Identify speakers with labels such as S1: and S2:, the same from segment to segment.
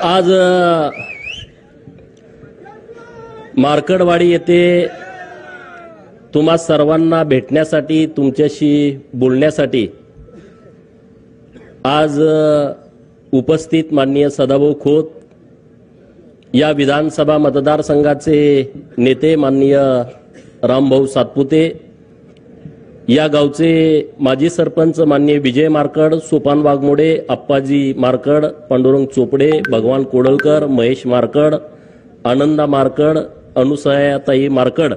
S1: आज मार्कडवाडी येथे तुम्हा सर्वांना भेटण्यासाठी, तुमच्याशी बोलण्यासाठी आज उपस्थित माननीय सदाभाऊ खोत, या विधानसभा मतदारसंघाचे नेते माननीय रामभाऊ सातपुते, या गावचे माजी सरपंच माननीय विजय मार्कड, सोपान वाघमोडे, अप्पाजी मार्कड, पांडुरंग चोपडे, भगवान कोडलकर, महेश मार्कड, आनंदा मार्कड, अनुसयाताई मार्कड,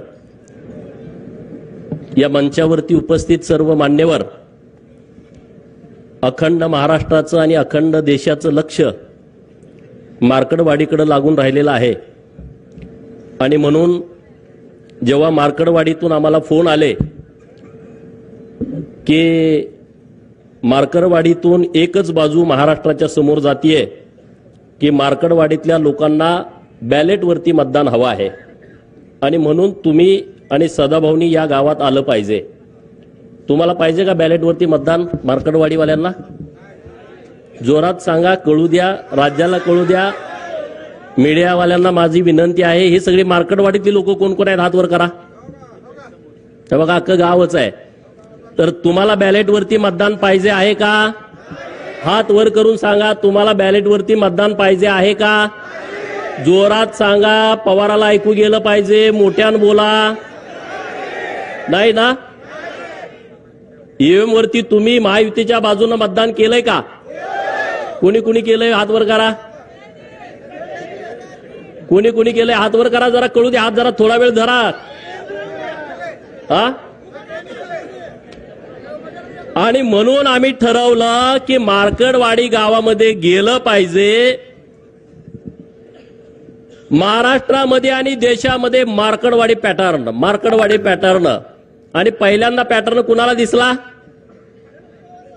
S1: या मंचावरती उपस्थित सर्व मान्यवर, अखंड महाराष्ट्राचं आणि अखंड देशाचं लक्ष मार्कडवाडीकडे लागून राहिलेलं आहे. आणि म्हणून जेव्हा मार्कडवाडीतून आम्हाला फोन आले की मार्कडवाडीतून एकच बाजू महाराष्ट्राच्या समोर जातीये की मार्कडवाडीतल्या लोकांना बॅलेटवरती मतदान हवं आहे आणि म्हणून तुम्ही आणि सदाभाऊनी या गावात आलं पाहिजे. तुम्हाला पाहिजे का बॅलेटवरती मतदान? मार्कडवाडीवाल्यांना जोरात सांगा, कळू द्या, राज्याला कळू द्या. मीडियावाल्यांना माझी विनंती आहे, हे सगळे मार्कडवाडीतले लोक कोण कोण आहेत हात वर करा. तर बघा अख्खं गावच आहे. तर तुम्हाला बॅलेटवरती मतदान पाहिजे आहे का? हात वर करून सांगा, तुम्हाला बॅलेटवरती मतदान पाहिजे आहे का? जोरात सांगा, पवाराला ऐकू गेलं पाहिजे, मोठ्यानं बोला. नाही ना? ईव्हीएम वरती तुम्ही महायुतीच्या बाजूने मतदान केलंय का? कोणी कोणी केलंय हात वर करा. कोणी कोणी केलंय हात वर करा, जरा कळू द्या. हात जरा थोडा वेळ धरा. हा, आणि म्हणून आम्ही ठरवलं की मार्कडवाडी गावामध्ये गेलं पाहिजे. महाराष्ट्रामध्ये आणि देशामध्ये मार्कडवाडी पॅटर्न. आणि पहिल्यांदा पॅटर्न कुणाला दिसला?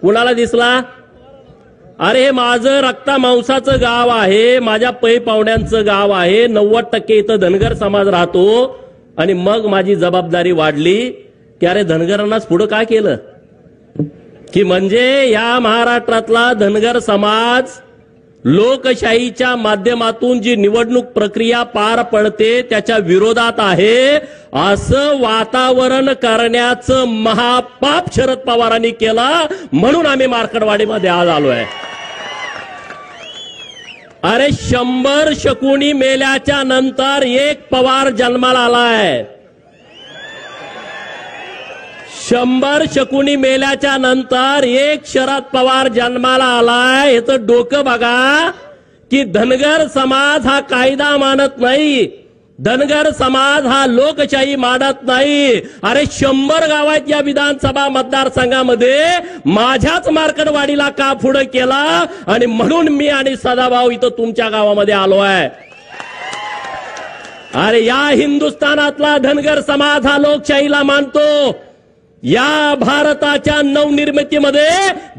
S1: कुणाला दिसला? अरे हे माझं रक्ता मांसाचं गाव आहे, माझ्या पै पाहुण्यांचं गाव आहे, 90% इथं धनगर समाज राहतो. आणि मग माझी जबाबदारी वाढली की अरे धनगरांनाच पुढं काय केलं की म्हणजे या महाराष्ट्रातला धनगर समाज लोकशाहीच्या माध्यमातून जी निवडणूक प्रक्रिया पार पडते त्याच्या विरोधात आहे असं वातावरण करण्याचं महापाप शरद पवारांनी केलं. म्हणून आम्ही मार्कडवाडीमध्ये आज आलोय. अरे 100 शकुनी मेल्याच्या नंतर एक पवार जन्माला आलाय. 100 शकुनी मेल्याच्या नंतर एक शरद पवार जन्माला आलाय. याचं डोकं बघा की धनगर समाज हा कायदा मानत नाही, धनगर समाज हा लोकशाही मानत नाही. अरे 100 गावात या विधानसभा मतदारसंघामध्ये माझ्याच मार्कडवाडीला का पुढे केला? आणि म्हणून मी आणि सदाभाऊ इथं तुमच्या गावामध्ये आलो आहे. अरे या हिंदुस्थानातला धनगर समाज हा लोकशाहीला मानतो. या भारताच्या नवनिर्मितीमध्ये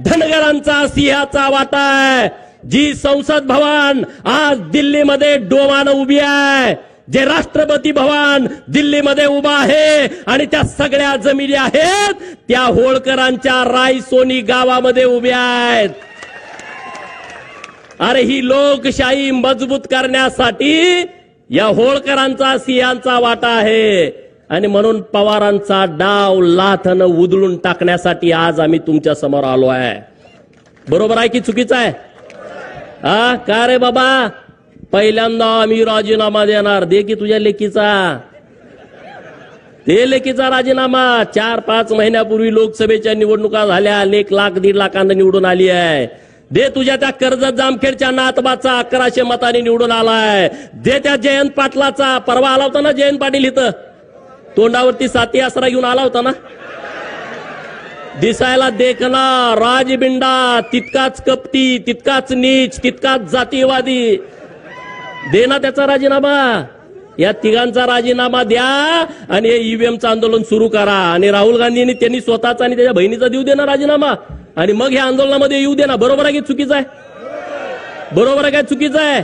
S1: धनगरांचा सिंहाचा वाटा आहे. जी संसद भवन आज दिल्लीमध्ये डोमानं उभी आहे, जे राष्ट्रपती भवन दिल्लीमध्ये उभा आहे आणि त्या सगळ्या जमिनी आहेत त्या होळकरांच्या रायसोनी गावामध्ये उभ्या आहेत. अरे ही लोकशाही मजबूत करण्यासाठी या होळकरांचा सिंहाचा वाटा आहे. आणि म्हणून पवारांचा डाव लाथानं उधळून टाकण्यासाठी आज आम्ही तुमच्या समोर आलो आहे. बरोबर आहे की चुकीचं आहे? हा, का रे बाबा? पहिल्यांदा आम्ही राजीनामा देणार. दे की तुझ्या लेकीचा, ते लेकीचा राजीनामा. 4-5 महिन्यापूर्वी लोकसभेच्या निवडणुका झाल्या, 1 लाख 1.5 लाखांना निवडून आली आहे. दे तुझ्या त्या कर्जत जामखेडच्या नातबाचा 1100 मतांनी निवडून आलाय. दे त्या जयंत पाटलाचा, परवा आला होता ना जयंत पाटील इथं, तोंडावरती साथी आसरा घेऊन आला होता ना. दिसायला देखना राजबिंडा, तितकाच कपटी, तितकाच नीच, तितकाच जातीवादी. दे ना त्याचा राजीनामा. या तिघांचा राजीनामा द्या आणि हे ईव्हीएमचं आंदोलन सुरू करा. आणि राहुल गांधींनी त्यांनी स्वतःचा आणि त्याच्या बहिणीचा देऊ दे ना राजीनामा आणि मग ह्या आंदोलनामध्ये येऊ दे ना. बरोबर आहे की चुकीचं आहे? बरोबर आहे काय चुकीचं आहे?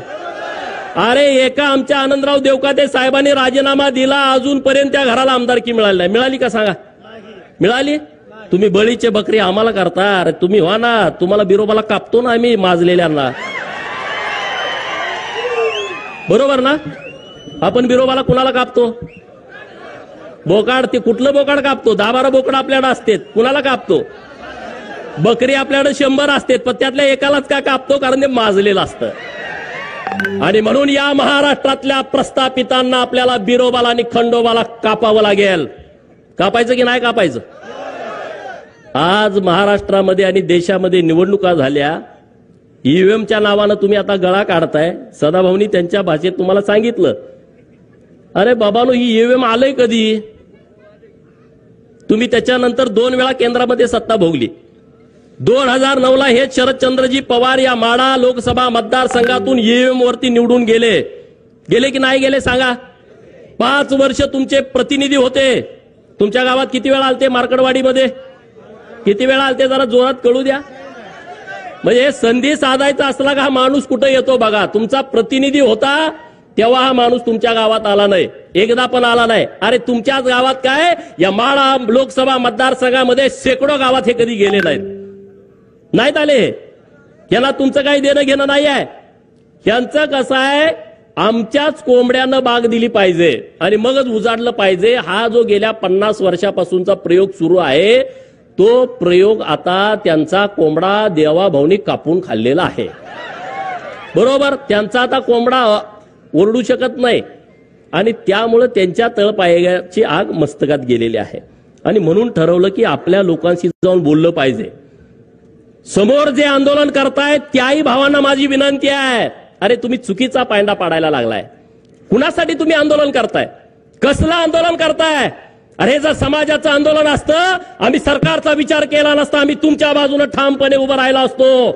S1: अरे एका आमच्या आनंदराव देवकाते साहेबांनी राजीनामा दिला, अजूनपर्यंत त्या घराला आमदारकी मिळाली नाही. मिळाली का सांगा? मिळाली? तुम्ही बळीचे बकरी आम्हाला करता. अरे तुम्ही व्हा ना, तुम्हाला बिरोबाला कापतो ना आम्ही माजलेल्यांना. बरोबर ना? आपण बिरोबाला कुणाला कापतो? बोकाड. ते कुठलं बोकाड कापतो? 10-12 बोकड आपल्याकडे असतात, कुणाला कापतो? बकरी आपल्याकडे 100 असतात, पण त्यातल्या एकालाच का कापतो? कारण ते माजलेलं असतं. आणि म्हणून या महाराष्ट्रातल्या प्रस्थापितांना आपल्याला बिरोबाला आणि खंडोबाला कापावं लागेल. कापायचं की नाही कापायचं? आज महाराष्ट्रामध्ये आणि देशामध्ये निवडणुका झाल्या, ईव्हीएमच्या नावानं तुम्ही आता गळा काढताय. सदाभाऊनी त्यांच्या भाषेत तुम्हाला सांगितलं, अरे बाबानो, ही ईव्हीएम आलंय कधी? तुम्ही त्याच्यानंतर 2 वेळा केंद्रामध्ये सत्ता भोगली. 2009ला हे शरदचंद्रजी पवार या माढा लोकसभा मतदारसंघातून ईव्हीएम वरती निवडून गेले की नाही गेले सांगा? 5 वर्ष तुमचे प्रतिनिधी होते. तुमच्या गावात किती वेळा आलते? मार्कडवाडीमध्ये किती वेळा आलते? जरा जोरात कळू द्या. म्हणजे संधी साधायचा असला का हा माणूस कुठे येतो बघा. तुमचा प्रतिनिधी होता तेव्हा हा माणूस तुमच्या गावात आला नाही, एकदा पण आला नाही. अरे तुमच्याच गावात काय, या माढा लोकसभा मतदारसंघामध्ये शेकडो गावात हे कधी गेले नाहीत आले. याला तुमचं काही देणं घेणं नाही आहे. यांचं कसं आहे, आमच्याच कोंबड्यानं बाग दिली पाहिजे आणि मगच उजाडलं पाहिजे. हा जो गेल्या 50 वर्षापासूनचा प्रयोग सुरू आहे, तो प्रयोग आता त्यांचा कोंबडा देवाभाऊनी कापून खाल्लेला आहे. बरोबर? त्यांचा आता कोंबडा ओरडू शकत नाही आणि त्यामुळे त्यांच्या तळपायाची आग मस्तकात गेलेली आहे. आणि म्हणून ठरवलं की आपल्या लोकांशी जाऊन बोललं पाहिजे. समोर जे आंदोलन करतायत त्याही भावांना माझी विनंती आहे, अरे तुम्ही चुकीचा पायंडा पाडायला लागलाय. कुणासाठी तुम्ही आंदोलन करताय? कसलं आंदोलन करताय? अरे जर समाजाचं आंदोलन असतं, आम्ही सरकारचा विचार केला नसता, आम्ही तुमच्या बाजूने ठामपणे उभं राहिला असतो.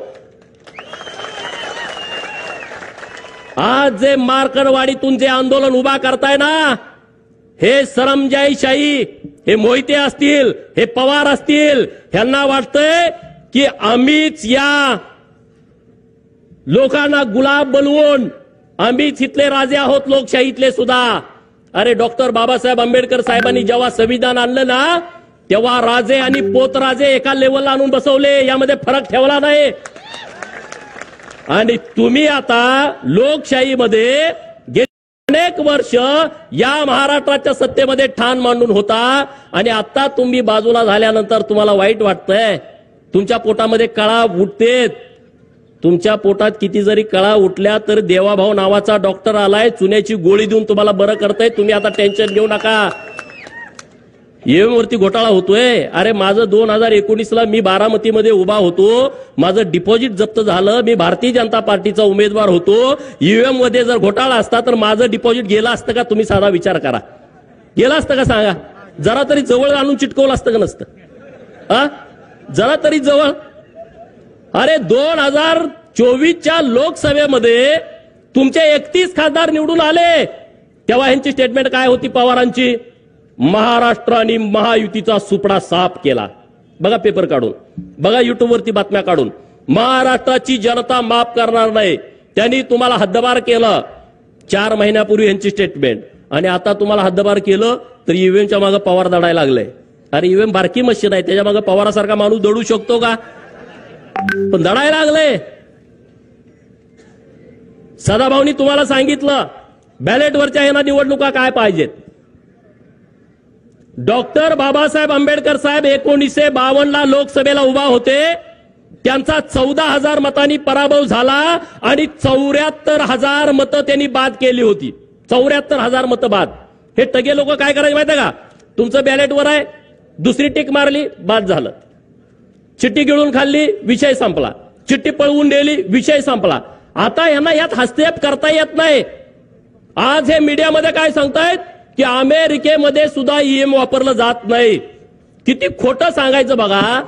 S1: आज जे मार्कडवाडीतून जे आंदोलन उभा करताय ना, हे सरंजाईशाही, हे मोहिते असतील, हे पवार असतील, ह्यांना वाटतंय की आम्हीच या लोकांना गुलाब बनवून आम्हीच इथले राजे आहोत लोकशाहीतले सुद्धा. अरे डॉक्टर बाबासाहेब आंबेडकर साहेबांनी जेव्हा संविधान आणलं ना, तेव्हा राजे आणि पोतराजे एका लेवलला आणून बसवले, यामध्ये फरक ठेवला नाही. आणि तुम्ही आता लोकशाहीमध्ये गेली अनेक वर्ष या महाराष्ट्राच्या सत्तेमध्ये ठाण मांडून होता आणि आता तुम्ही बाजूला झाल्यानंतर तुम्हाला वाईट वाटतंय. तुमच्या पोटामध्ये कळा उठतेत. तुमच्या पोटात किती जरी कळा उठल्या तर देवाभाऊ नावाचा डॉक्टर आलाय, चुन्याची गोळी देऊन तुम्हाला बरं करताय. तुम्ही आता टेन्शन घेऊ नका. ईव्हीएम वरती घोटाळा होतोय. अरे माझं 2019ला मी बारामतीमध्ये उभा होतो, माझं डिपॉझिट जप्त झालं, मी भारतीय जनता पार्टीचा उमेदवार होतो. ईव्हीएम मध्ये जर घोटाळा असता तर माझं डिपॉझिट गेलं असतं का? तुम्ही साधा विचार करा. गेलं असतं का सांगा? जरा तरी जवळ आणून चिटकवलं असतं का नसतं? जरा तरी जवळ. अरे 2024च्या लोकसभेमध्ये तुमचे 31 खासदार निवडून आले, तेव्हा यांची स्टेटमेंट काय होती पवारांची? महाराष्ट्र आणि महायुतीचा सुपडा साफ केला. बघा पेपर काढून, बघा युट्यूबवरती बातम्या काढून. महाराष्ट्राची जनता माफ करणार नाही, त्यांनी तुम्हाला हद्दपार केलं. 4 महिन्यापूर्वी यांची स्टेटमेंट. आणि आता तुम्हाला हद्दपार केलं तर ईव्हीएमच्या मागे पवार दडायला लागले. अरे ईव्हीएम बारकी मशीन आहे, त्याच्या मागे पवारासारखा माणूस दडू शकतो का? पण दडायला लागले. सदाभाऊनी तुम्हाला सांगितलं बॅलेटवरच्या यांना निवडणुका काय पाहिजेत. डॉक्टर बाबासाहेब आंबेडकर साहेब 1952ला लोकसभेला उभा होते, त्यांचा 14,000 मतांनी पराभव झाला आणि 74,000 मतं त्यांनी बाद केली होती. 74,000 मतं बाद. हे टगे लोक काय करायचे माहिती का? तुमचं बॅलेटवर आहे, दुसरी टिक मारली, बाद झालं. चिठ्ठी गिळून खाल्ली, विषय संपला. चिठ्ठी पळवून नेली, विषय संपला. आता यांना यात हस्तक्षेप करता येत नाही. आज हे मीडियामध्ये काय सांगतायत की अमेरिकेमध्ये सुद्धा ईव्हीएम वापरलं जात नाही. किती खोटं सांगायचं बघा.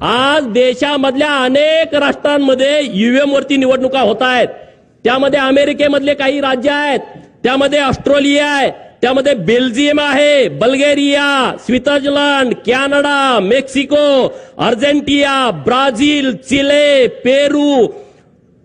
S1: आज देशामधल्या अनेक राष्ट्रांमध्ये ईव्हीएम वरती निवडणुका होत आहेत. त्यामध्ये अमेरिकेमधले काही राज्य आहेत, त्यामध्ये ऑस्ट्रेलिया आहे, त्यामध्ये बेल्जियम आहे, Bulgaria, Switzerland, Canada, Mexico, Argentina, Brazil, Chile, Peru,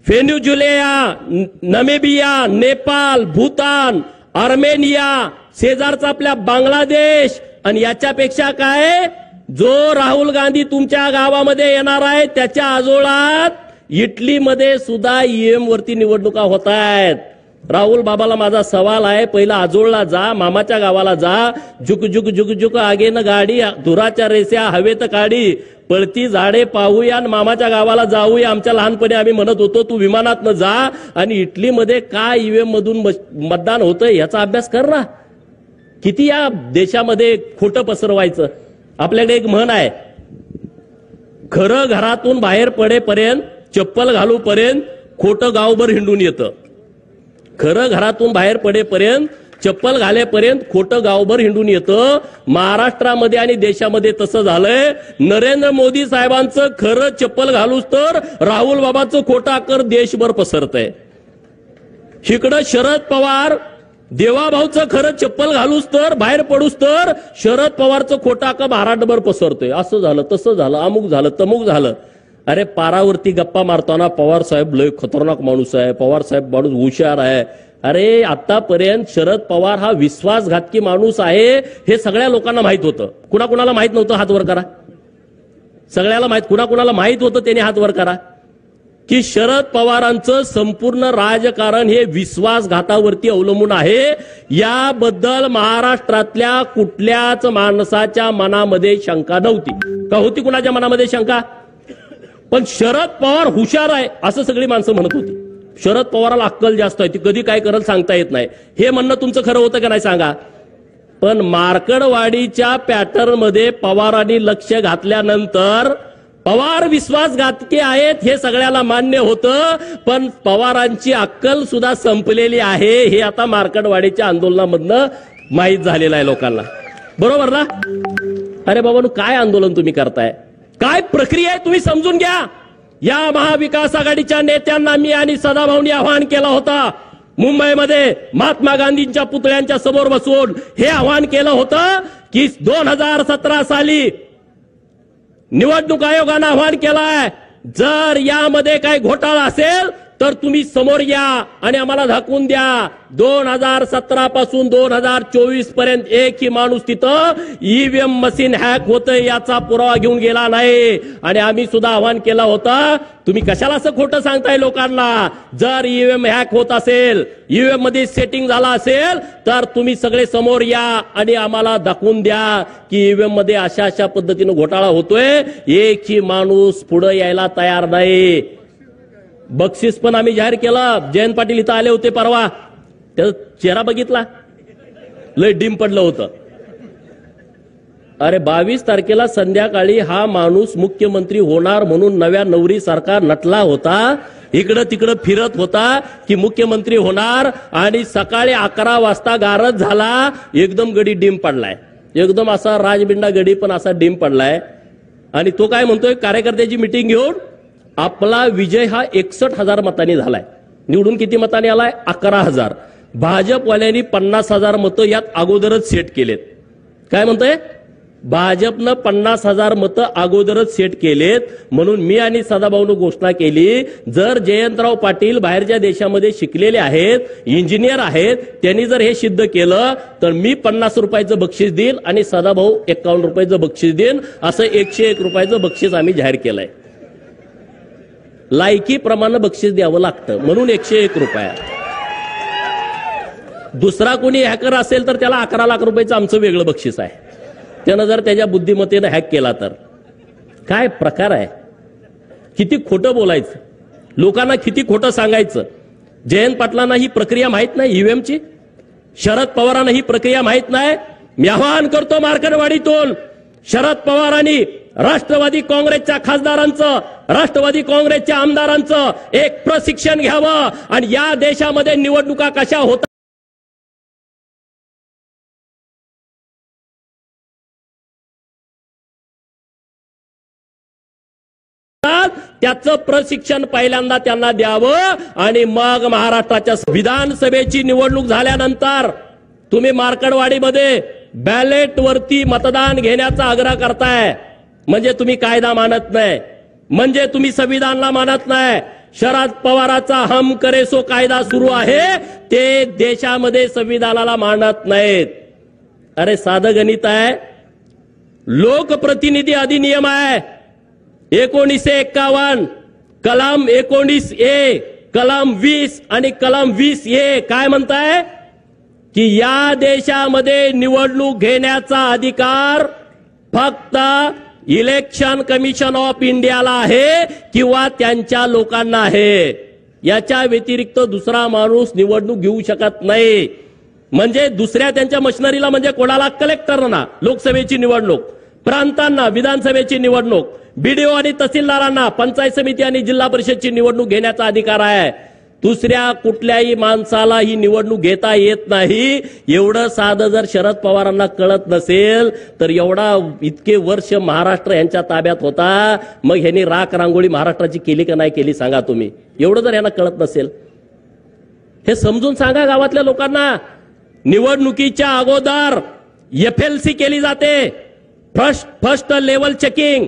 S1: Venezuela, Namibia, Nepal, Bhutan, Armenia, शेजारचा आपल्या बांगलादेश. आणि याच्यापेक्षा काय, जो राहुल गांधी तुमच्या गावामध्ये येणार आहे त्याच्या आजोळात इटलीमध्ये सुद्धा ईव्हीएम वरती निवडणुका होत आहेत. राहुल बाबाला माझा सवाल आहे, पहिला आजोळला जा, मामाच्या गावाला जा, जुक जुक जुक जुक आगे न गाडी, धुराच्या रेस्या हवेत काढी, पळती झाडे पाहूया आणि मामाच्या गावाला जाऊया. आमच्या लहानपणी आम्ही म्हणत होतो तू विमानात न जा आणि इटलीमध्ये काय ईव्हीएम मधून मतदान होतंय याचा अभ्यास कर ना. किती या देशामध्ये खोटं पसरवायचं. आपल्याकडे एक म्हण आहे, खरं घरातून बाहेर पडेपर्यंत चप्पल घालूपर्यंत खोटं गावभर हिंडून येतं. खरं घरातून बाहेर पडेपर्यंत चप्पल घालेपर्यंत खोटं गावभर हिंडून येतं. महाराष्ट्रामध्ये आणि देशामध्ये तसं झालंय. नरेंद्र मोदी साहेबांचं खरं चप्पल घालूच तर राहुल बाबाचं खोटा कर देशभर पसरतंय. इकडं शरद पवार देवाभाऊचं खरं चप्पल घालूच तर बाहेर पडूच तर शरद पवारचं खोटा का महाराष्ट्रभर पसरतोय. असं झालं तसं झालं, अमुक झालं तमुक झालं. अरे पारावरती गप्पा मारताना पवार साहेब लय खतरनाक माणूस आहे, पवार साहेब माणूस हुशार आहे. अरे आतापर्यंत शरद पवार हा विश्वासघातकी माणूस आहे हे सगळ्या लोकांना माहित होतं. कुणाकुणाला माहित नव्हतं हात वर करा. सगळ्याला माहित, कुणाकुणाला माहित होतं त्याने हात वर करा की शरद पवारांचं संपूर्ण राजकारण हे विश्वासघातावरती अवलंबून आहे. याबद्दल महाराष्ट्रातल्या कुठल्याच माणसाच्या मनामध्ये शंका नव्हती. का होती कुणाच्या मनामध्ये शंका? पण शरद पवार हुशार आहे असं सगळी माणसं म्हणत होती. शरद पवाराला अक्कल जास्त आहे, ती कधी काय करेल सांगता येत नाही. हे म्हणणं तुमचं खरं होतं का नाही सांगा. पण मार्कडवाडीच्या पॅटर्न मध्ये पवारांनी लक्ष घातल्यानंतर पवार विश्वासघातकी आहेत हे सगळ्याला मान्य होतं. पण पवारांची अक्कल सुद्धा संपलेली आहे हे आता मार्कडवाडीच्या आंदोलनामधनं माहीत झालेलं आहे लोकांना. बरोबर ना? अरे बाबांनो, काय आंदोलन तुम्ही करताय, काय प्रक्रिया आहे तुम्ही समजून घ्या. या महाविकास आघाडीच्या नेत्यांना मी आणि सदाभाऊंनी आवाहन केलं होतं. मुंबईमध्ये महात्मा गांधींच्या पुतळ्यांच्या समोर बसून हे आवाहन केलं होतं की 2017 साली निवडणूक आयोगानं आवाहन केलंय, जर यामध्ये काही घोटाळा असेल तर तुम्ही समोर या आणि आम्हाला दाखवून द्या. 2017 पासून 2024 पर्यंत एकही माणूस तिथं ईव्हीएम मशीन हॅक होतंय याचा पुरावा घेऊन गेला नाही. आणि आम्ही सुद्धा आवाहन केलं होतं, तुम्ही कशाला असं खोटं सांगताय लोकांना. जर ईव्हीएम हॅक होत असेल, ईव्हीएम मध्ये सेटिंग झाला असेल तर तुम्ही सगळे समोर या आणि आम्हाला दाखवून द्या की ईव्हीएम मध्ये अशा अशा पद्धतीनं घोटाळा होतोय. एकही माणूस पुढे यायला तयार नाही. बक्षीस पण आम्ही जाहीर केलं. जयंत पाटील इथं आले होते परवा, त्याचा चेहरा बघितला, लय डिम पडलं होतं. अरे 22 तारखेला संध्याकाळी हा माणूस मुख्यमंत्री होणार म्हणून नव्या नवरी सरकार नटला होता. इकडं तिकडं फिरत होता की मुख्यमंत्री होणार आणि सकाळी 11 वाजता गारज झाला, एकदम गडी डिम पडलाय. एकदम असा राजबिंडा गडी पण असा डिम पडलाय. आणि तो काय म्हणतोय, कार्यकर्त्याची मिटिंग घेऊन आपला विजय हा 61,000 मतांनी झालाय. निवडून किती मतांनी आलाय? 11,000. भाजपवाल्यांनी 50,000 मतं यात अगोदरच सेट केलेत. काय म्हणतोय? भाजपनं 50,000 मतं अगोदरच सेट केलेत. म्हणून मी आणि सदाभाऊनं घोषणा केली, जर जयंतराव पाटील बाहेरच्या देशामध्ये शिकलेले आहेत, इंजिनियर आहेत, त्यांनी जर हे सिद्ध केलं तर मी 50 रुपयाचं बक्षीस देईल आणि सदाभाऊ 51 रुपयाचं बक्षीस देईन. असं 101 रुपयाचं बक्षीस आम्ही जाहीर केलंय. लायकीप्रमाणे बक्षीस द्यावं लागतं म्हणून 101 रुपया. दुसरा कोणी हॅकर असेल तर त्याला 11 लाख रुपयाचं आमचं वेगळं बक्षीस आहे. त्यानं जर त्याच्या बुद्धिमत्तेनं हॅक केला तर काय प्रकार आहे. किती खोटं बोलायचं, लोकांना किती खोटं सांगायचं. जयंत पाटलांना ही प्रक्रिया माहित नाही ईव्हीएमची, शरद पवारांना ही प्रक्रिया माहित नाही. मी आवाहन करतो मार्कडवाडीतून शरद पवारांनी राष्ट्रवादी काँग्रेसच्या खासदारांचं, राष्ट्रवादी काँग्रेसच्या आमदारांचं एक प्रशिक्षण घ्यावं आणि या देशामध्ये निवडणुका कशा होतात त्याचं प्रशिक्षण पहिल्यांदा त्यांना द्यावं. आणि मग महाराष्ट्राच्या विधानसभेची निवडणूक झाल्यानंतर तुम्ही मार्कडवाडीमध्ये बॅलेट वरती मतदान घेण्याचा आग्रह करताय, म्हणजे तुम्ही कायदा मानत नाही, म्हणजे तुम्ही संविधानाला मानत नाही. शरद पवाराचा हम करे सो कायदा सुरू आहे, ते देशामध्ये संविधानाला मानत नाहीत. अरे साधं गणित आहे. लोकप्रतिनिधी अधिनियम आहे 1951, कलम 19A, कलम 20 आणि कलम 20A काय म्हणताय की या देशामध्ये निवडणूक घेण्याचा अधिकार फक्त इलेक्शन कमिशन ऑफ इंडियाला आहे किंवा त्यांच्या लोकांना आहे. याच्या व्यतिरिक्त दुसरा माणूस निवडणूक घेऊ शकत नाही. म्हणजे दुसऱ्या त्यांच्या मशिनरीला म्हणजे कोणाला कलेक्टरना लोकसभेची निवडणूक, प्रांतांना विधानसभेची निवडणूक, बीडीओ आणि तहसीलदारांना पंचायत समिती आणि जिल्हा परिषदची निवडणूक घेण्याचा अधिकार आहे. दुसऱ्या कुठल्याही माणसाला ही निवडणूक घेता येत नाही. एवढं साधं जर शरद पवारांना कळत नसेल तर एवढा इतके वर्ष महाराष्ट्र यांच्या ताब्यात होता, मग ह्यांनी राख रांगोळी महाराष्ट्राची केली का नाही केली सांगा तुम्ही. एवढं जर यांना कळत नसेल हे समजून सांगा गावातल्या लोकांना. निवडणुकीच्या अगोदर FLC केली जाते, फर्स्ट लेवल चेकिंग.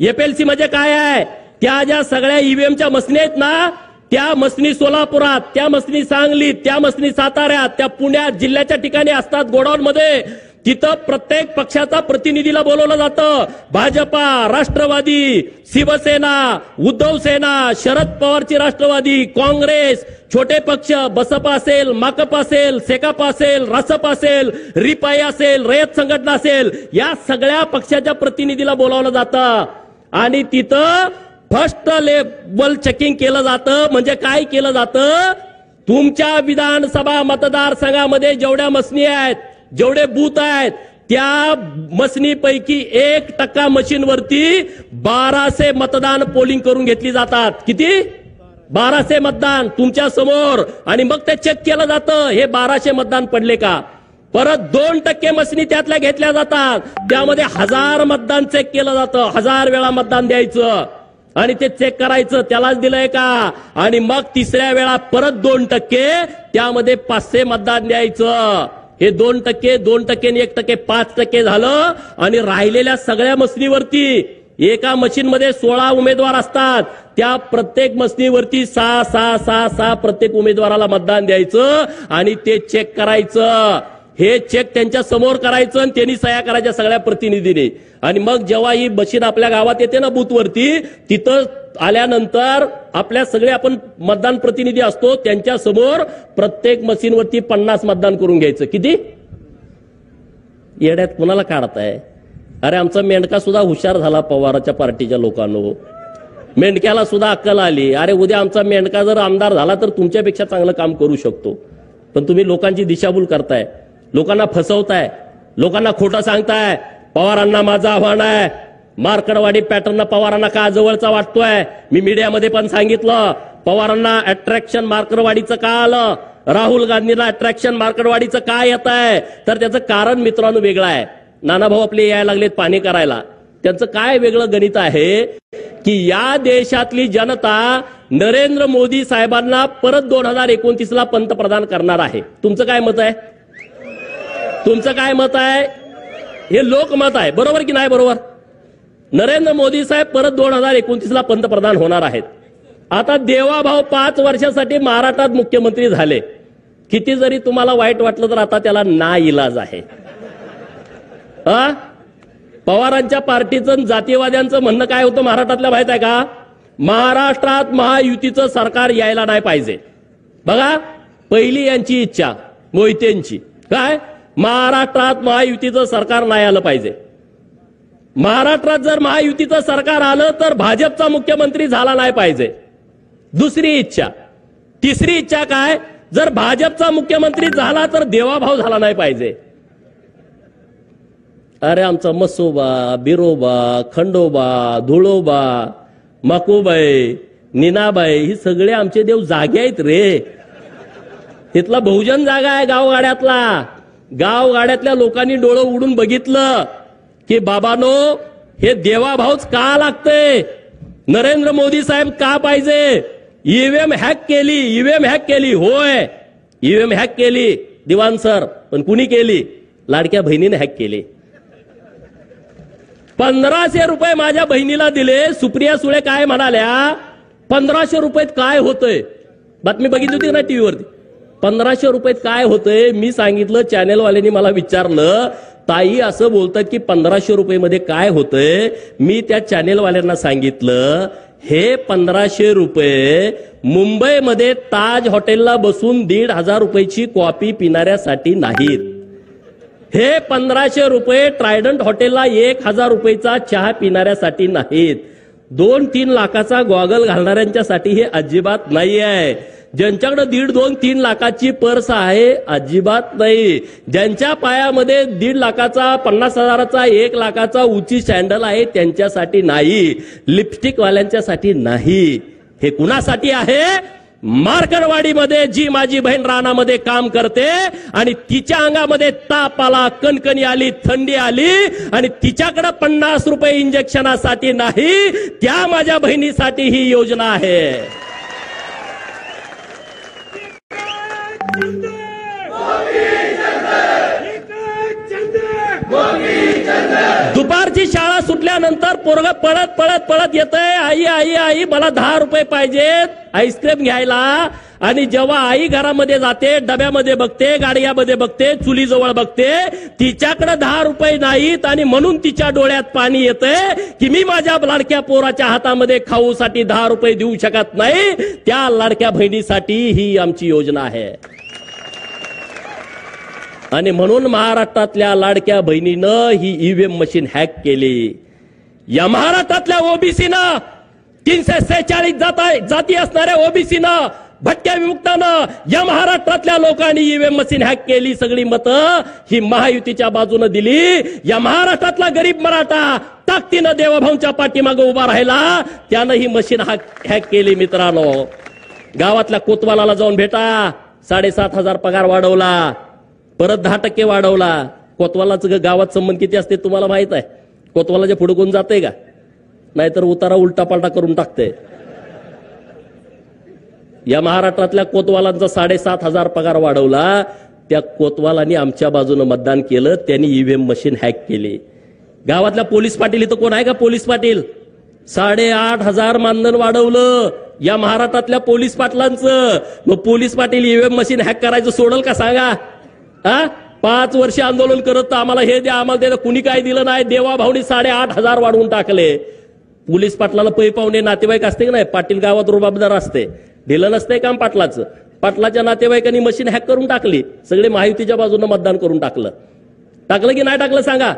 S1: FLC म्हणजे काय आहे? त्या ज्या सगळ्या ईव्हीएमच्या मसनी आहेत ना, त्या मसनी सोलापुरात, त्या मसनी सांगलीत, त्या मसनी साताऱ्यात, त्या पुण्यात जिल्ह्याच्या ठिकाणी असतात गोडाऊन मध्ये. तिथं प्रत्येक पक्षाचा प्रतिनिधीला बोलवलं जातं. भाजपा, राष्ट्रवादी, शिवसेना, उद्धव सेना, शरद पवारची राष्ट्रवादी, काँग्रेस, छोटे पक्ष, बसपा असेल, माकप असेल, सेकाप असेल, रासप असेल, रिपाई असेल, रयत संघटना असेल, या सगळ्या पक्षाच्या प्रतिनिधीला बोलावलं जातं आणि तिथं फर्स्ट लेवल चेकिंग केलं जातं. म्हणजे काय केलं जातं? तुमच्या विधानसभा मतदारसंघामध्ये जेवढ्या मसनी आहेत, जेवढे बूथ आहेत, त्या मसनीपैकी 1% मशीनवरती 1200 मतदान पोलिंग करून घेतली जातात. किती? 1200 मतदान तुमच्या समोर. आणि मग ते चेक केलं जातं हे 1200 मतदान पडले का. परत 2% मसनी त्यातल्या घेतल्या जातात, त्यामध्ये 1000 मतदान चेक केलं जातं. 1000 वेळा मतदान द्यायचं आणि ते चेक करायचं त्यालाच दिलंय का. आणि मग तिसऱ्या वेळा परत 2%, त्यामध्ये 500 मतदान द्यायचं. हे 2%, 2% आणि 1%, 5% झालं. आणि राहिलेल्या सगळ्या मसनीवरती एका मशीनमध्ये 16 उमेदवार असतात, त्या प्रत्येक मसनीवरती 6 प्रत्येक उमेदवाराला मतदान द्यायचं आणि ते चेक करायचं. हे चेक त्यांच्या समोर करायचं आणि त्यांनी सह्या करायच्या सगळ्या प्रतिनिधींनी. आणि मग जेव्हा ही मशीन आपल्या गावात येते ना बूथवरती, तिथं आल्यानंतर आपल्या सगळे आपण मतदान प्रतिनिधी असतो, त्यांच्या समोर प्रत्येक मशीनवरती 50 मतदान करून घ्यायचं. किती? येड्यात कुणाला काढताय? अरे आमचा मेंढका सुद्धा हुशार झाला पवाराच्या पार्टीच्या लोकांनो. मेंढक्याला सुद्धा अक्कल आली. अरे उद्या आमचा मेंढका जर आमदार झाला तर तुमच्यापेक्षा चांगलं काम करू शकतो. पण तुम्ही लोकांची दिशाभूल करताय, लोकांना फसवताय, लोकांना खोटं सांगताय. पवारांना माझं आव्हान आहे, मार्कडवाडी पॅटर्न पवारांना का जवळचा वाटतोय. मी मीडियामध्ये पण सांगितलं, पवारांना अट्रॅक्शन मार्कडवाडीचं का आलं, राहुल गांधींना अट्रॅक्शन मार्कडवाडीचं का येत आहे, तर त्याचं कारण मित्रांनो वेगळं आहे. नानाभाऊ आपले यायला लागलेत पाणी करायला. त्यांचं काय वेगळं गणित आहे की या देशातली जनता नरेंद्र मोदी साहेबांना परत 2029ला पंतप्रधान करणार आहे. तुमचं काय मत आहे? तुमचं काय मत आहे? हे लोकमत आहे, बरोबर की नाही बरोबर? नरेंद्र मोदी साहेब परत 2029ला पंतप्रधान होणार आहेत. आता देवाभाऊ 5 वर्षासाठी महाराष्ट्रात मुख्यमंत्री झाले. किती जरी तुम्हाला वाईट वाटलं तर आता त्याला नाइलाज आहे. पवारांच्या पार्टीचं जातीवाद्यांचं म्हणणं काय होतं महाराष्ट्रातल्या माहित आहे का? महाराष्ट्रात महायुतीचं सरकार यायला नाही पाहिजे. बघा पहिली यांची इच्छा मोहितेंची काय, महाराष्ट्रात महायुतीचं सरकार नाही आलं पाहिजे. महाराष्ट्रात जर महायुतीचं सरकार आलं तर भाजपचा मुख्यमंत्री झाला नाही पाहिजे. दुसरी इच्छा. तिसरी इच्छा काय, जर भाजपचा मुख्यमंत्री झाला तर देवाभाऊ झाला नाही पाहिजे. अरे आमचा मसोबा, बिरोबा, खंडोबा, धुळोबा, मकुबाई, नीनाबाई ही सगळे आमचे देव जागे आहेत रे. तिथला बहुजन जागा आहे गावगाड्यातला. गावगाड्यातल्या लोकांनी डोळं उडून बघितलं की बाबानो हे देवाभाऊच का लागतंय, नरेंद्र मोदी साहेब का पाहिजे. ईव्हीएम हॅक केली, ईव्हीएम हॅक केली. होय ईव्हीएम हॅक केली दिवाण सर, पण कुणी केली? लाडक्या बहिणीने हॅक केली. 1500 रुपये माझ्या बहिणीला दिले. सुप्रिया सुळे काय म्हणाल्या, 1500 रुपयात काय होतंय? बातमी बघितली होती ना टीव्हीवरती. 1500 रुपयात काय होतंय? मी सांगितलं, चॅनेलवाल्यांनी मला विचारलं ताई असं बोलतात की 1500 रुपये मध्ये काय होतंय. मी त्या चॅनेलवाल्यांना सांगितलं हे 1500 रुपये मुंबईमध्ये ताज हॉटेलला बसून 1,500 रुपयाची कॉफी पिणाऱ्यासाठी नाहीत. हे 1500 रुपये ट्रायडंट हॉटेलला 1,000 रुपयाचा चहा पिणाऱ्यासाठी नाहीत. 2-3 लाखाचा गॉगल घालणाऱ्यांच्यासाठी हे अजिबात नाही आहे. ज्यांच्याकडे 1.5-2-3 लाखाची पर्स आहे अजिबात नाही. ज्यांच्या पायामध्ये 1.5 लाखाचा 50,000चा 1 लाखाचा उंची सँडल आहे त्यांच्यासाठी नाही. लिपस्टिक वाल्यांच्यासाठी नाही. हे कुणासाठी आहे? मार्करवाडीमध्ये जी माझी बहीण रानामध्ये काम करते आणि तिच्या अंगामध्ये ताप आला, कणकणी आली, थंडी आली आणि तिच्याकडे 50 रुपये इंजेक्शनासाठी नाही, त्या माझ्या बहिणीसाठी ही योजना आहे. दुपारची शाळा सुटल्यानंतर पोरग पळत पळत पळत येतंय, आई आई आई मला 10 रुपये पाहिजेत आईस्क्रीम घ्यायला. आणि जेव्हा आई घरामध्ये जाते, डब्यामध्ये बघते, गाडग्यामध्ये बघते, चुलीजवळ बघते, तिच्याकडे 10 रुपये नाहीत आणि म्हणून तिच्या डोळ्यात पाणी येतंय की मी माझ्या लाडक्या पोराच्या हातामध्ये खाऊसाठी 10 रुपये देऊ शकत नाही. त्या लाडक्या बहिणीसाठी ही आमची योजना आहे. आणि म्हणून महाराष्ट्रातल्या लाडक्या बहिणीनं ही ईव्हीएम मशीन हॅक केली. या महाराष्ट्रातल्या ओबीसीनं 346 जाती असणाऱ्या ओबीसीनं, भटक्या विमुक्तानं, या महाराष्ट्रातल्या लोकांनी ईव्हीएम मशीन हॅक केली. सगळी मतं ही महायुतीच्या बाजूने दिली. या महाराष्ट्रातला गरीब मराठा ताकदीनं देवाभाऊंच्या पाठीमागे उभा राहिला, त्यानं ही मशीन हॅक केली. मित्रांनो, गावातल्या कोतवालाला जाऊन भेटा. 7,500 पगार वाढवला, परत 10% वाढवला. कोतवालाचं गावात संबंध किती असते तुम्हाला माहित आहे? कोतवालाच्या पुढे कोण जाते का? नाहीतर उतारा उलटा पालटा करून टाकते. या महाराष्ट्रातल्या कोतवालांचा 7,500 पगार वाढवला. त्या कोतवालांनी आमच्या बाजूने मतदान केलं, त्यांनी ईव्हीएम मशीन हॅक केली. गावातल्या पोलीस पाटील इथं कोण आहे का? पोलीस पाटील 8,500 मानधन वाढवलं या महाराष्ट्रातल्या पोलीस पाटलांचं. मग police Patil EVM machine hack करायचं सोडल का सांगा? 5 वर्ष आंदोलन करत आम्हाला हे द्या आम्हाला द्या, कुणी काय दिलं नाही. देवाभाऊनी 8,500 वाढवून टाकले. पोलीस पाटलाला पै पाहुणे नातेवाईक असते की नाही? पाटील गावात रुबाबदार असते, दिलं नसते काम पाटलाचं. पाटलाच्या नातेवाईकांनी मशीन हॅक करून टाकली. सगळे महायुतीच्या बाजूने मतदान करून टाकलं की नाही टाकलं सांगा?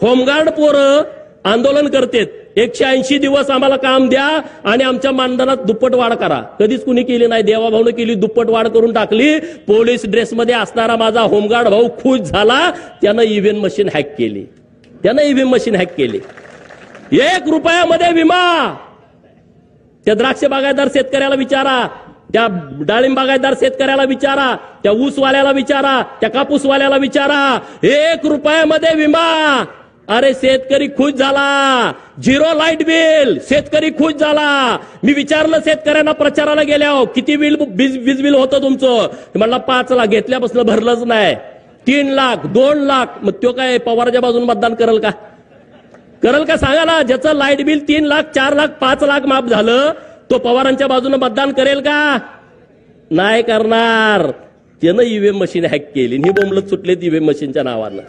S1: होमगार्ड पोरं आंदोलन करतेत, 180 दिवस आम्हाला काम द्या आणि आमच्या मानधनात दुप्पट वाढ करा. कधीच कुणी केली नाही. देवाभाऊने केली, दुप्पट वाढ करून टाकली. पोलीस ड्रेसमध्ये असणारा माझा होमगार्ड भाऊ खुश झाला, त्यानं ईव्हीएम मशीन हॅक केली. 1 रुपयामध्ये विमा. त्या द्राक्ष बागायतदार शेतकऱ्याला विचारा, त्या डाळिंब बागायतदार शेतकऱ्याला विचारा, त्या ऊसवाल्याला विचारा, त्या कापूसवाल्याला विचारा. 1 रुपयामध्ये विमा. अरे शेतकरी खुश झाला. 0 लाईट बिल, शेतकरी खुश झाला. मी विचारलं शेतकऱ्यांना प्रचाराला गेल्यावर, किती वीज बिल होतं तुमचं? म्हणला 5 लाख. घेतल्यापासून भरलंच नाही. 3 लाख, 2 लाख. मग तो काय पवारच्या बाजून मतदान करेल का? सांगा ना. ज्याचं लाईट बिल 3 लाख, 4 लाख, 5 लाख माफ झालं, तो पवारांच्या बाजूने मतदान करेल का? नाही करणार. त्यानं ईव्हीएम मशीन हॅक केली. ही बोंबलत सुटले ईव्हीएम मशीनच्या नावानं.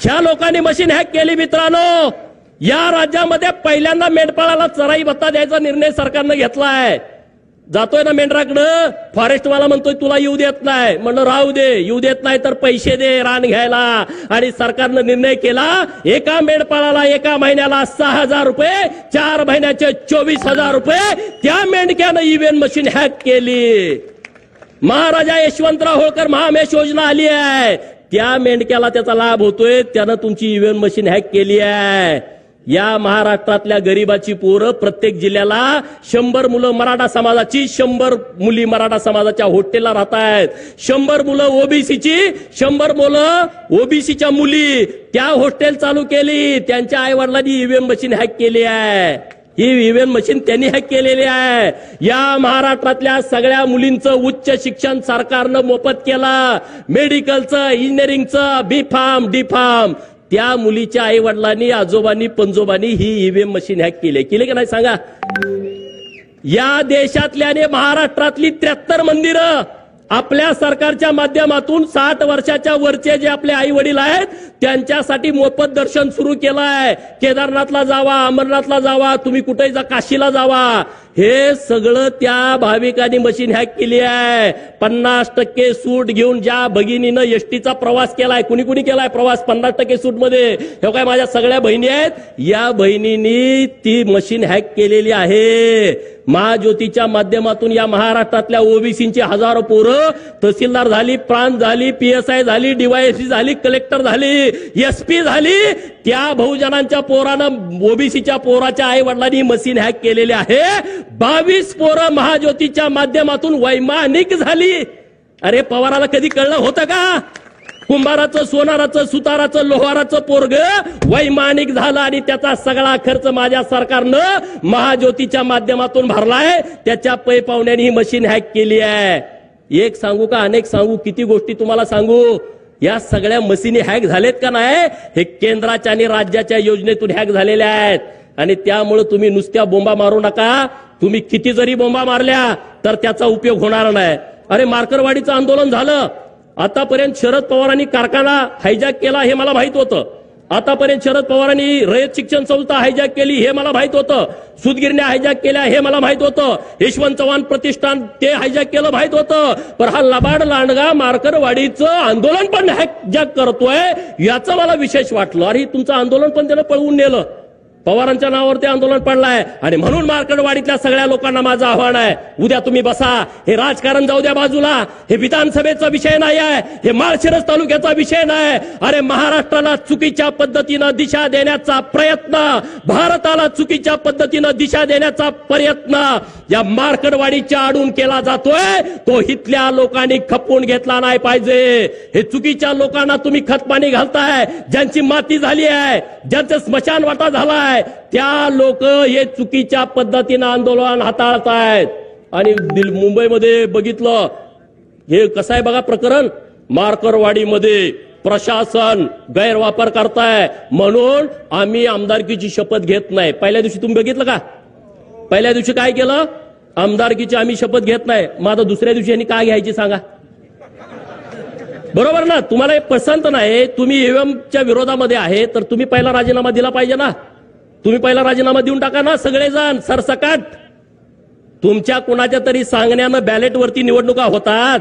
S1: ह्या लोकांनी मशीन हॅक केली. मित्रांनो, या राज्यामध्ये पहिल्यांदा मेंढपाळाला चराई भत्ता द्यायचा निर्णय सरकारनं घेतलाय. जातोय ना मेंढराकडं, फॉरेस्टवाला म्हणतोय तुला येऊ देत नाही. म्हणलं राहू दे, येऊ देत नाही तर पैसे दे रान घ्यायला. आणि सरकारनं निर्णय केला, एका मेंढपाळाला एका महिन्याला 6,000 रुपये, 4 महिन्याचे 24,000 रुपये. त्या मेंढक्यानं ईव्हीएम मशीन हॅक केली. महाराजा यशवंतराव होळकर महामेश योजना आली आहे, त्या मेंढक्याला त्याचा लाभ होतोय. त्यानं तुमची ईव्हीएम मशीन हॅक केली आहे. या महाराष्ट्रातल्या गरीबाची पोरं प्रत्येक जिल्ह्याला 100 मुलं मराठा समाजाची, 100 मुली मराठा समाजाच्या हॉस्टेलला राहत आहेत. 100 मुलं ओबीसीची, 100 मुलं ओबीसीच्या मुली. त्या हॉस्टेल चालू केली. त्यांच्या आई वडिलांनी ईव्हीएम मशीन हॅक केली आहे. ही ईव्हीएम मशीन त्यांनी हॅक केलेली आहे. या महाराष्ट्रातल्या सगळ्या मुलींचं उच्च शिक्षण सरकारनं मोफत केलं. मेडिकलचं, इंजिनिअरिंगचं, B.Pharm, त्या मुलीच्या आई वडिलांनी, आजोबांनी, पंजोबांनी ही ईव्हीएम मशीन हॅक केली की नाही सांगा? या देशातल्याने महाराष्ट्रातली 73 मंदिरं आपल्या सरकारच्या माध्यमातून 60 वर्षाच्या वरचे जे आपले आई वडील आहेत त्यांच्यासाठी मोफत दर्शन सुरू केलं आहे। केदारनाथला जावा, अमरनाथला जावा, तुम्ही कुठेही जा, काशीला जावा, हे सगळं त्या भाविकांनी मशीन हॅक केली आहे। 50% सूट घेऊन ज्या भगिनीनं एसटीचा प्रवास केलाय, कुणी कुणी केलाय प्रवास 50% सूट मध्ये, हे काय माझ्या सगळ्या बहिणी आहेत, या बहिणींनी ती मशीन हॅक केलेली आहे। महाज्योतीच्या माध्यमातून या महाराष्ट्रातल्या ओबीसींची हजारो पोरं तहसीलदार झाली, प्रांत झाली, पीएसआय झाली, डीवायएसपी झाली, कलेक्टर झाली, एसपी झाली। त्या बहुजनांच्या पोरानं, ओबीसीच्या पोराच्या आई वडिलांनी मशीन हॅक केलेली आहे। 22 पोरं महाज्योतीच्या माध्यमातून वैमानिक झाली। अरे पवाराला कधी कळलं होतं का? कुंभाराचं, सोनाराचं, सुताराचं, लोहाराचं पोरग वैमानिक झालं आणि त्याचा सगळा खर्च माझ्या सरकारनं महाज्योतीच्या माध्यमातून भरलाय। त्याच्या पै पाहुण्याने ही मशीन हॅक केली आहे। एक सांगू का, अनेक सांगू, किती गोष्टी तुम्हाला सांगू? या सगळ्या मशीनी हॅक झालेत का नाही, हे केंद्राच्या आणि राज्याच्या योजनेतून हॅक झालेल्या आहेत। आणि त्यामुळे तुम्ही नुसत्या बोंबा मारू नका। तुम्ही किती जरी बोंबा मारल्या तर त्याचा उपयोग होणार नाही। अरे मार्करवाडीचं आंदोलन झालं, आतापर्यंत शरद पवारांनी कारखाना हायजॅक केला हे मला माहित होतं। आतापर्यंत शरद पवारांनी रयत शिक्षण संस्था हायजॅक केली हे मला माहित होतं। सूतगिरण्या हायजॅक केल्या हे मला माहित होतं। यशवंत चव्हाण प्रतिष्ठान ते हायजॅक केलं माहित होतं। पण हा लबाड लांडगा मार्करवाडीचं आंदोलन पण हायजॅक करतोय याचं मला विशेष वाटलं। अरे तुमचं आंदोलन पण त्यानं पळवून नेलं, पवारांच्या नावावरती आंदोलन पडलाय। आणि म्हणून मार्करवाडीतल्या सगळ्या लोकांना माझं आव्हान आहे, उद्या तुम्ही बसा, हे राजकारण जाऊ द्या बाजूला, हे विधानसभेचा विषय नाही आहे, हे माळशिरस तालुक्याचा विषय नाही। अरे महाराष्ट्राला चुकीच्या पद्धतीनं दिशा देण्याचा प्रयत्न, भारताला चुकीच्या पद्धतीनं दिशा देण्याचा प्रयत्न या मार्करवाडीच्या आडून केला जातोय, तो इथल्या लोकांनी खपवून घेतला नाही पाहिजे। हे चुकीच्या लोकांना तुम्ही खतपाणी घालताय, ज्यांची माती झाली आहे, ज्यांचं स्मशान वाटा झालाय, त्या लोक हे चुकीच्या पद्धतीनं आंदोलन हाताळतायत। आणि मुंबईमध्ये बघितलं हे कसं आहे बघा प्रकरण, मार्करवाडीमध्ये प्रशासन गैरवापर करताय म्हणून आम्ही आमदारकीची शपथ घेत नाही। पहिल्या दिवशी तुम्ही बघितलं का, पहिल्या दिवशी काय केलं, आमदारकीची आम्ही शपथ घेत नाही। मग आता दुसऱ्या दिवशी यांनी काय घ्यायची सांगा? बरोबर ना? तुम्हाला हे पसंत नाही, तुम्ही ईव्हीएमच्या विरोधामध्ये आहे, तर तुम्ही पहिला राजीनामा दिला पाहिजे ना। तुम्ही पहिला राजीनामा देऊन टाका ना सगळेजण सरसकट। तुमच्या कुणाच्या तरी सांगण्यानं बॅलेटवरती निवडणुका होतात।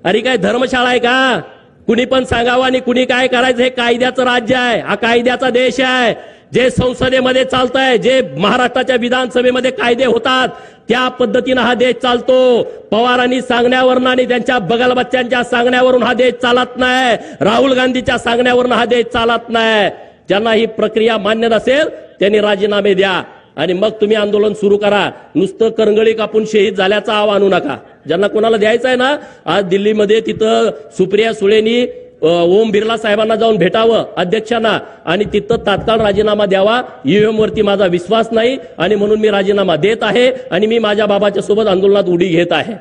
S1: अरे काय धर्मशाळा आहे का? कुणी पण सांगावं आणि कुणी काय करायचं, हे कायद्याचं राज्य आहे, हा कायद्याचा देश आहे। जे संसदेमध्ये चालतंय, जे महाराष्ट्राच्या विधानसभेमध्ये कायदे होतात त्या पद्धतीनं हा देश चालतो। पवारांनी सांगण्यावरून आणि त्यांच्या बगलबच्च्यांच्या सांगण्यावरून हा देश चालत नाही, राहुल गांधीच्या सांगण्यावरून हा देश चालत नाही। ज्यांना ही प्रक्रिया मान्य नसेल त्यांनी राजीनामे द्या आणि मग तुम्ही आंदोलन सुरू करा। नुसतं करंगळी कापून शहीद झाल्याचा आव आणू नका। ज्यांना कोणाला द्यायचं आहे ना, आज दिल्लीमध्ये तिथं सुप्रिया सुळेंनी ओम बिर्ला साहेबांना जाऊन भेटावं अध्यक्षांना आणि तिथं तात्काळ राजीनामा द्यावा। ईव्हीएम वरती माझा विश्वास नाही आणि म्हणून मी राजीनामा देत आहे आणि मी माझ्या बाबाच्या सोबत आंदोलनात उडी घेत आहे।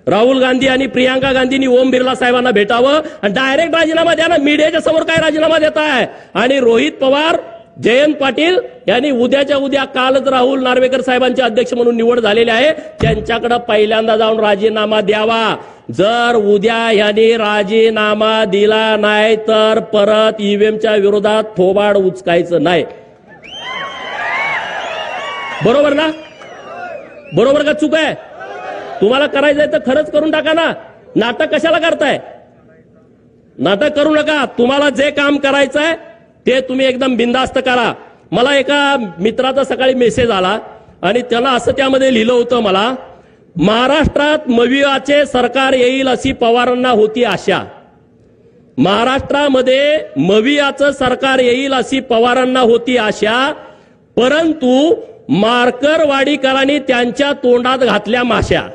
S1: राहुल गांधी आणि प्रियांका गांधींनी ओम बिर्ला साहेबांना भेटावं आणि डायरेक्ट राजीनामा द्या ना। मीडियाच्या समोर काय राजीनामा देत आहे? आणि रोहित पवार, जयंत पाटील यांनी उद्याच्या उद्या, कालच राहुल नार्वेकर साहेबांचे अध्यक्ष म्हणून निवड झालेली आहे, त्यांच्याकडे पहिल्यांदा जाऊन राजीनामा द्यावा। जर उद्या यांनी राजीनामा दिला नाही तर परत ईव्हीएमच्या विरोधात थोबाड उचकायचं नाही। बरोबर ना? बरोबर का चूक आहे? तुम्हाला करायचंय तर खरंच करून टाका ना। नाटक कशाला करताय? नाटक करू नका। तुम्हाला जे काम करायचंय ते तुम्ही एकदम बिनधास्त करा। मला एका मित्राचा सकाळी मेसेज आला आणि त्याला असं त्यामध्ये लिहिलं होतं, मला महाराष्ट्रात मविआचे सरकार येईल अशी पवारांना होती आशा। महाराष्ट्रामध्ये मविआचं सरकार येईल अशी पवारांना होती आशा, परंतु मार्करवाडीकरांनी त्यांच्या तोंडात घातल्या माश्या।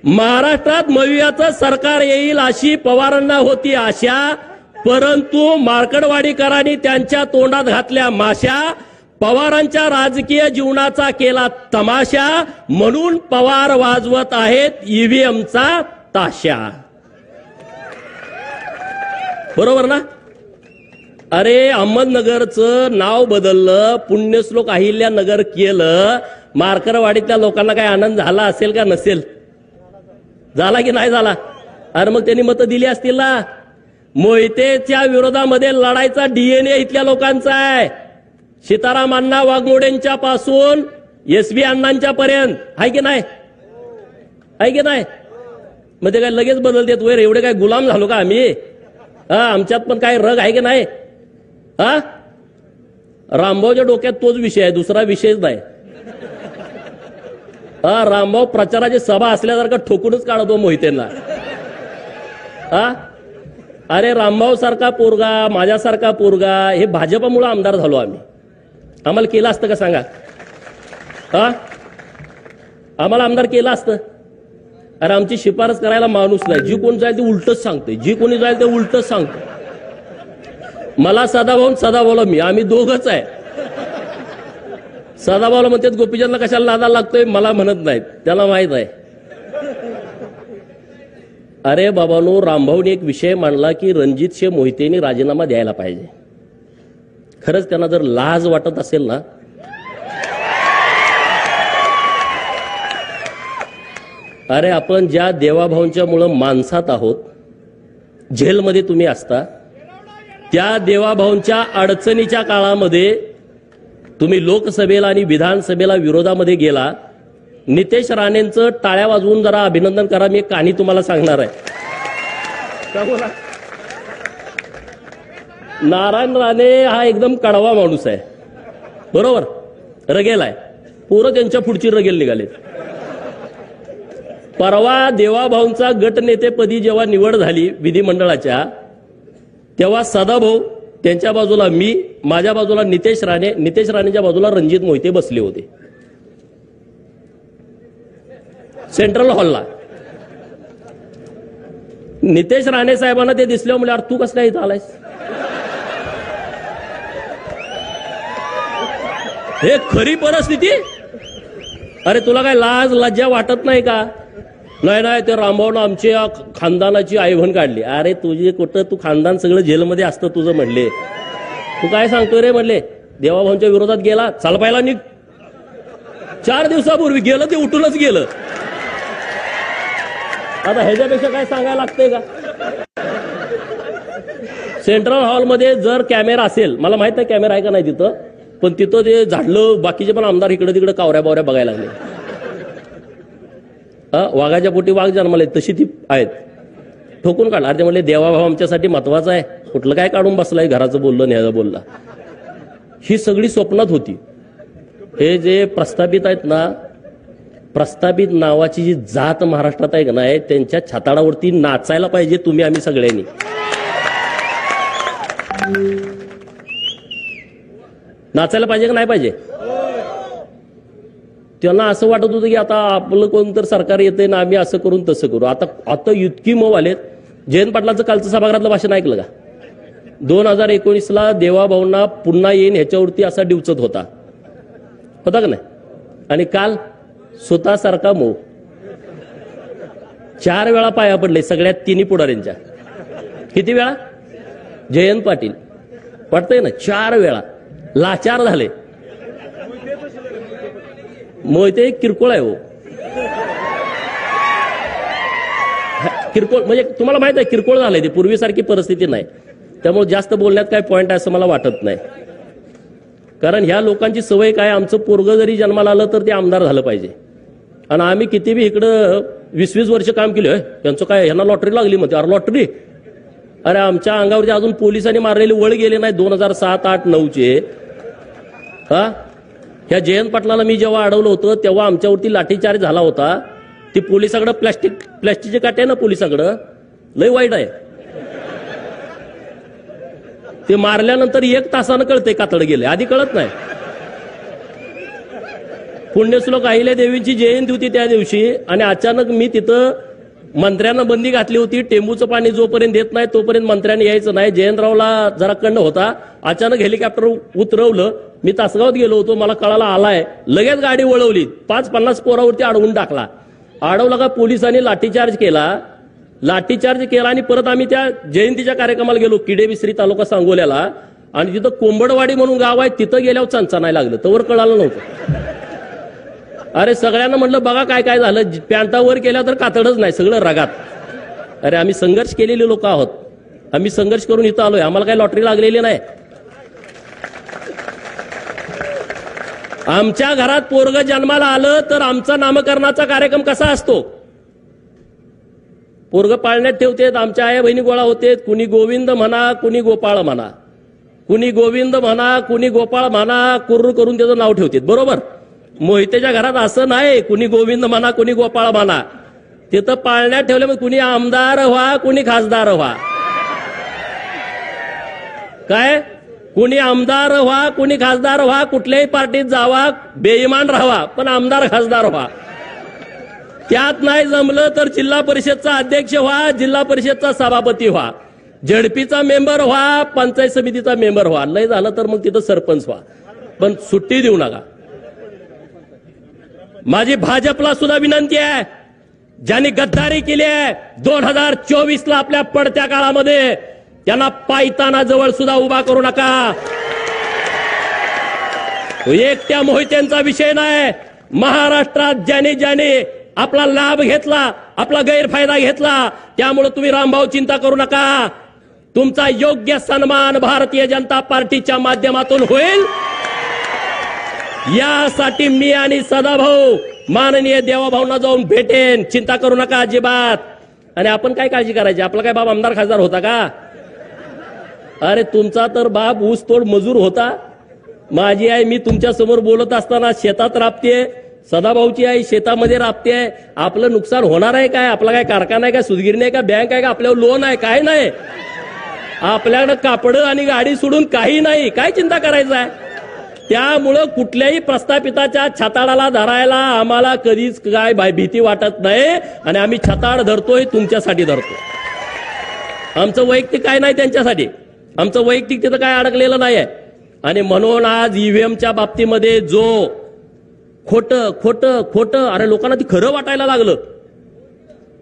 S1: महाराष्ट्रात मविआचं सरकार येईल अशी पवारांना होती आशा, परंतु मार्करवाडीकरांनी त्यांच्या तोंडात घातल्या माश्या। पवारांच्या राजकीय जीवनाचा केला तमाशा, म्हणून पवार वाजवत आहेत ईव्हीएमचा ताशा। बरोबर ना? अरे अहमदनगरचं नाव बदललं, पुण्यश्लोक अहिल्यानगर केलं, मार्करवाडीतल्या लोकांना काही आनंद झाला असेल का नसेल? झाला की नाही झाला? अरे मग त्यांनी मतं दिली असतील ना. मोहितेच्या विरोधामध्ये लढायचा डीएनए इथल्या लोकांचा आहे. सीताराम अण्णा वाघमोडेंच्या पासून एसबी अण्णांच्या पर्यंत आहे की नाही? आहे की नाही? मग ते काय लगेच बदलतेत वैर? एवढे काय गुलाम झालो का आम्ही? आमच्यात पण काय रग आहे की नाही? रामभाऊच्या डोक्यात तोच विषय आहे, दुसरा विषयच नाही. रामभाऊ प्रचाराची सभा असल्यासारखं ठोकूनच काढतो मोहितेंना. अरे रामभाऊ सारखा पोरगा, माझ्यासारखा पोरगा, हे भाजपमुळे आमदार झालो आम्ही. आम्हाला केलं असतं का सांगा? आम्हाला आमदार केलं असतं? अरे आमची शिफारस करायला माणूस नाही. जी कोण जाईल ते उलटच सांगते, जी कोणी जाईल ते उलटच सांगते. मला सदाभाऊला मी, आम्ही दोघच आहे. सदाभाऊला म्हणतात गोपीचंदला कशाला नादाला लागतोय, मला म्हणत नाहीत, त्याला माहित आहे. अरे बाबांनो, रामभाऊने एक विषय मांडला की रणजितसिंह मोहितेंनी राजीनामा द्यायला पाहिजे. खरंच त्यांना जर लाज वाटत असेल ना, अरे आपण ज्या देवाभाऊंच्या मुळे माणसात आहोत, जेलमध्ये तुम्ही असता, त्या देवाभाऊंच्या अडचणीच्या काळामध्ये तुम्ही लोकसभेला आणि विधानसभेला विरोधामध्ये गेला. नितेश राणेंचं टाळ्या वाजवून जरा अभिनंदन करा. मी एक कहाणी तुम्हाला सांगणार आहे. नारायण राणे हा एकदम कडवा माणूस आहे, बरोबर? रगेल आहे, पोरं त्यांच्या पुढची रगेल निघालेत. परवा देवाभाऊंचा गटनेतेपदी जेव्हा निवड झाली विधिमंडळाच्या, तेव्हा सदाभाऊ त्यांच्या बाजूला मी, माझ्या बाजूला नितेश राणे, नितेश राणेच्या बाजूला रणजित मोहिते बसले होते सेंट्रल हॉलला. नितेश राणे साहेबांना ते दिसले, म्हणजे अरे तू कसं काय इथं आलायस? हे खरी परिस्थिती. अरे तुला काय लाज लज्जा वाटत नाही का? नाही, ते रामभाऊनं आमच्या खानदानाची आईवण काढली. अरे तुझे कुठं, तू खानदान सगळं जेलमध्ये असतं तुझं म्हणले. तू काय सांगतोय रे म्हणले? देवाभाऊंच्या विरोधात गेला, चाल पाहिला निघ. 4 दिवसापूर्वी गेलं ते उठूनच गेलं. आता ह्याच्यापेक्षा काय सांगायला लागतंय का? सेंट्रल हॉलमध्ये जर कॅमेरा असेल, मला माहित नाही कॅमेरा आहे का नाही तिथं, पण तिथं ते झाडलं, बाकीचे पण आमदार इकडे तिकडे कावऱ्या बावऱ्या बघायला लागले. वाघाच्या पोटी वाघ जन्माले तशी ती आहेत. ठोकून काढला. अरे म्हणले देवाभाऊ आमच्यासाठी महत्वाचा आहे, कुठलं काय काढून बसलाय, घराचं बोललं न्याचं बोलला. ही सगळी स्वप्नात होती. हे जे प्रस्थापित आहेत ना, प्रस्थापित नावाची जी जात महाराष्ट्रात आहे का नाही, त्यांच्या छाताडावरती नाचायला पाहिजे तुम्ही आम्ही सगळ्यांनी. नाचायला पाहिजे का नाही पाहिजे? त्यांना असं वाटत होतं की आता आपलं कोणतर सरकार येते ना, आम्ही असं करून तसं करू. आता इतकी मऊ आलेत. जयंत पाटलांचं कालचं सभागृहातलं भाषण ऐकलं का? 2019ला देवाभाऊंना पुन्हा येईन ह्याच्यावरती असा डिवचत होता का नाही? आणि काल स्वतःसारखा मऊ. 4 वेळा पाया पडले सगळ्यात तिन्ही पुढाऱ्यांच्या. किती वेळा? जयंत पाटील पडतंय ना, 4 वेळा लाचार झाले. मोहिते किरकोळ आहे हो, किरकोळ म्हणजे तुम्हाला माहित आहे किरकोळ झालंय ते, पूर्वीसारखी परिस्थिती नाही. त्यामुळे जास्त बोलण्यात काय पॉइंट आहे असं मला वाटत नाही. कारण ह्या लोकांची सवय काय, आमचं पोरग जरी जन्माला आलं तर ते आमदार झालं पाहिजे. आणि आम्ही किती बी इकडं 20-20 वर्ष काम केलं, यांचं काय ह्यांना लॉटरी लागली म्हणते. अरे लॉटरी? अरे आमच्या अंगावरती अजून पोलिसांनी मारलेले वळ गेले नाही 2007, 8, 9चे. ह्या जयंत पाटलाला मी जेव्हा अडवलं होतं तेव्हा आमच्यावरती लाठीचार्ज झाला होता. ती पोलिसाकडं प्लॅस्टिकचे काटे ना, पोलिसाकडं लय वाईट आहे. ते मारल्यानंतर 1 तासानं कळतंय कातड गेले, आधी कळत नाही. पुण्यश्लोक अहिल्यादेवींची जयंती होती त्या दिवशी, आणि अचानक मी तिथं मंत्र्यांना बंदी घातली होती. टेंबूचं पाणी जोपर्यंत देत नाही तोपर्यंत मंत्र्यांनी यायचं नाही. जयंतरावला जरा कंड होता. अचानक हेलिकॉप्टर उतरवलं. मी तासगावात गेलो होतो, मला कळाला आलाय. लगेच गाडी वळवली, 5-50 पोरावरती अडवून टाकला. अडवला का पोलिसांनी लाठीचार्ज केला. आणि परत आम्ही त्या जयंतीच्या कार्यक्रमाला गेलो, किडेबिस्री तालुका सांगोल्याला. आणि तिथं कोंबडवाडी म्हणून गाव आहे, तिथं गेल्यावर चंचा नाही लागलं, तवर कळालं नव्हतं. अरे सगळ्यांना म्हटलं बघा काय काय झालं, पॅन्टावर केल्या तर कातडच नाही, सगळं रगात. अरे आम्ही संघर्ष केलेले लोक आहोत, आम्ही संघर्ष करून इथं आलोय, आम्हाला काही लॉटरी लागलेली नाही. आमच्या घरात पोरग जन्माला आलं तर आमचा नामकरणाचा कार्यक्रम कसा असतो? पोरग पाळण्यात ठेवतेत, आमच्या आया बहिणी गोळा होतेत, कुणी गोविंद म्हणा कुणी गोपाळ म्हणा, कुणी गोविंद म्हणा कुणी गोपाळ म्हणा, कुर्र करून त्याचं नाव ठेवतेत. बरोबर? मोहितेच्या घरात असं नाही, कुणी गोविंद म्हणा कुणी गोपाळ म्हणा. तिथं पाळण्यात ठेवल्यामुळे कुणी आमदार व्हा कुणी खासदार व्हा. काय? कुणी आमदार व्हा कुणी खासदार व्हा, कुठल्याही पार्टीत जावा, बेईमान राहावा, पण आमदार खासदार व्हा. त्यात नाही जमलं तर जिल्हा परिषदचा अध्यक्ष व्हा, जिल्हा परिषदचा सभापती व्हा, झडपीचा मेंबर व्हा, पंचायत समितीचा मेंबर व्हा, लय झालं तर मग तिथं सरपंच व्हा, पण सुट्टी देऊ नका. माझी भाजपला सुद्धा विनंती आहे, ज्यांनी गद्दारी केली आहे 2024ला आपल्या पडत्या काळामध्ये, त्यांना पायताना जवळ सुद्धा उभा करू नका. एकट्या मोहित्यांचा विषय नाही, महाराष्ट्रात ज्याने ज्याने आपला लाभ घेतला, आपला गैरफायदा घेतला, त्यामुळे तुम्ही रामभाऊ चिंता करू नका. तुमचा योग्य सन्मान भारतीय जनता पार्टीच्या माध्यमातून होईल, यासाठी मी आणि सदाभाऊ माननीय देवाभाऊंना जाऊन भेटेन, चिंता करू नका अजिबात. आणि आपण काय काळजी करायची? आपला काय बाप आमदार खासदार होता का? अरे तुमचा तर बाप ऊसतोड मजूर होता. माझी आई मी तुमच्या समोर बोलत असताना शेतात राबते, सदाभाऊची आई शेतामध्ये राबते. आपलं नुकसान होणार आहे काय? आपला काय कारखाना आहे का, सुतगिरणी आहे का, बँक आहे का, आपल्यावर लोन आहे? काय नाही. आपल्याकडे कापड आणि गाडी सोडून काही नाही. काय चिंता करायचं आहे? त्यामुळं कुठल्याही प्रस्थापिताच्या छताडाला धरायला आम्हाला कधीच काय भीती वाटत नाही, आणि आम्ही छताड धरतोय तुमच्यासाठी धरतो. आमचं वैयक्तिक काय नाही त्यांच्यासाठी, आमचं वैयक्तिक तिथं काय अडकलेलं नाही आहे. आणि म्हणून आज ईव्हीएमच्या बाबतीमध्ये जो खोटं खोटं खोटं, अरे लोकांना ती खरं वाटायला लागलं.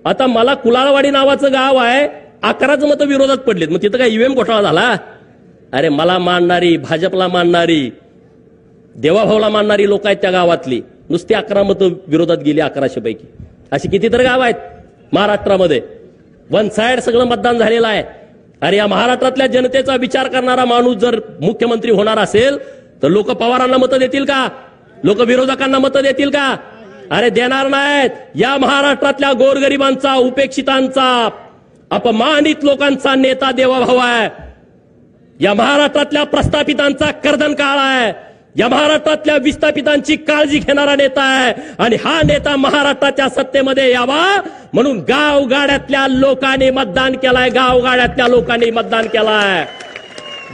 S1: आता मला कुलाळवाडी नावाचं गाव आहे, 11च मतं विरोधात पडलेत, मग तिथं काय ईव्हीएम घोटाळा झाला? अरे मला मानणारी, भाजपला मानणारी, देवाभाऊला मानणारी लोक आहेत त्या गावातली, नुसती 11 मतं विरोधात गेली 1100 पैकी. अशी कितीतरी गाव आहेत महाराष्ट्रामध्ये, वन साइड सगळं मतदान झालेलं आहे. अरे या महाराष्ट्रातल्या जनतेचा विचार करणारा माणूस जर मुख्यमंत्री होणार असेल तर लोक पवारांना मतं देतील का? लोक विरोधकांना मतं देतील का? अरे देणार नाहीत. या महाराष्ट्रातल्या गोरगरिबांचा, उपेक्षितांचा, अपमानित लोकांचा नेता देवाभाऊ आहे. या महाराष्ट्रातल्या प्रस्थापितांचा कर्दन काळ आहे. या महाराष्ट्रातल्या विस्थापितांची काळजी घेणारा नेता आहे. आणि हा नेता महाराष्ट्राच्या सत्तेमध्ये यावा म्हणून गावगाड्यातल्या लोकांनी मतदान केलाय. गावगाड्यातल्या लोकांनी मतदान केलाय.